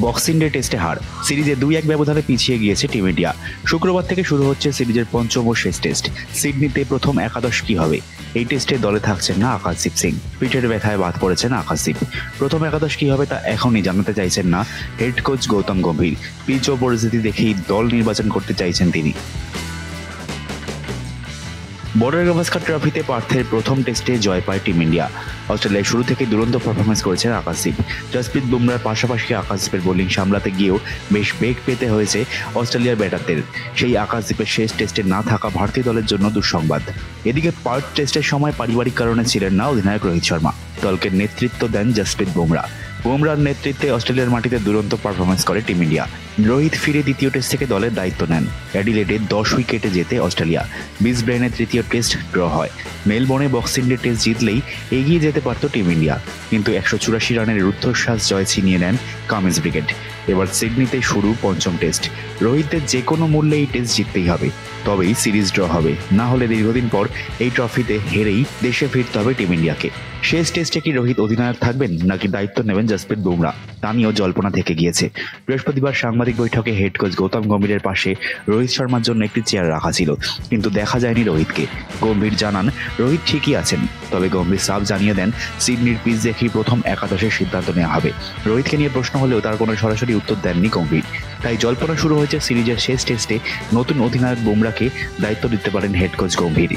Boxing day টেস্টে হার, সিরিজে 2-1 ব্যবধানে পিছিয়ে গিয়েছে টিম ইন্ডিয়া। শুক্রবার থেকে শুরু হচ্ছে সিরিজের পঞ্চম ও শেষ টেস্ট। সিডনিতে প্রথম একাদশ কি হবে? এই টেস্টে দলে থাকছেন না আকাশদীপ সিং, পিঠের ব্যথায় বাদ পড়েছেন আকাশদীপ। প্রথম একাদশ কি হবে তা এখনই জানাতে চাইছেন না head coach Gautam Gambhir. Pitch ও পরিস্থিতি দেখেই দল নির্বাচন করতে চাইছেন তিনি। বর্ডার গাভাস্কার ট্রফিতে পার্থের প্রথম টেস্টে জয় পায় টিম ইন্ডিয়া। অস্ট্রেলিয়ায় শুরু থেকে দুরন্ত পারফরমেন্স করেছেন আকাশদীপ। জসপ্রীত বুমরার পাশাপাশি আকাশদীপের বোলিং সামলাতে গিয়েও বেশ বেগ পেতে হয়েছে অস্ট্রেলিয়ার ব্যাটারদের। সেই আকাশদীপের শেষ টেস্টে না থাকা ভারতীয় দলের জন্য দুঃসংবাদ। এদিকে পার্থ টেস্টের সময় পারিবারিক কারণে ছিলেন না অধিনায়ক রোহিত শর্মা। দলকে নেতৃত্ব দেন জসপ্রীত বুমরা। বুমরার নেতৃত্বে অস্ট্রেলিয়ার মাটিতে দুরন্ত পারফরমেন্স করে টিম ইন্ডিয়া। রোহিত ফিরে দ্বিতীয় টেস্ট থেকে দলের দায়িত্ব নেন। অ্যাডিলেডে 10 উইকেটে জেতে অস্ট্রেলিয়া। ব্রিসবেনে তৃতীয় টেস্ট ড্র হয়। মেলবোর্নে বক্সিং ডে টেস্ট জিতলেই এগিয়ে যেতে পারত টিম ইন্ডিয়া, কিন্তু 184 রানের রুদ্ধশ্বাস জয় ছিনিয়ে নেন কামিন্স ব্রিগেড। এবার সিডনিতে শুরু পঞ্চম টেস্ট। রোহিতদের যে কোনো মূল্যে এই টেস্ট জিততেই হবে, তবেই সিরিজ ড্র হবে। না হলে দীর্ঘদিন পর এই ট্রফিতে হেরেই দেশে ফিরতে হবে টিম ইন্ডিয়াকে। শেষ টেস্টে কি রোহিত অধিনায়ক থাকবেন নাকি দায়িত্ব নেবেন জসপ্রীত বুমরা, তা নিয়েও জল্পনা থেকে গিয়েছে। বৃহস্পতিবার সাংবাদিক বৈঠকে হেড কোচ গৌতম গম্ভীরের পাশে রোহিত শর্মার জন্য একটি চেয়ার রাখা ছিল, কিন্তু দেখা যায়নি রোহিতকে। গম্ভীর জানান রোহিত ঠিকই আছেন, তবে গম্ভীর সাফ জানিয়ে দেন সিডনির পিচ দেখেই প্রথম একাদশের সিদ্ধান্ত নেওয়া হবে। রোহিতকে নিয়ে প্রশ্ন হলেও তার কোনো সরাসরি উত্তর দেননি গম্ভীর। তাই জল্পনা শুরু হয়েছে সিরিজের শেষ টেস্টে নতুন অধিনায়ক বুমরাকে দায়িত্ব দিতে পারেন হেড কোচ গম্ভীর।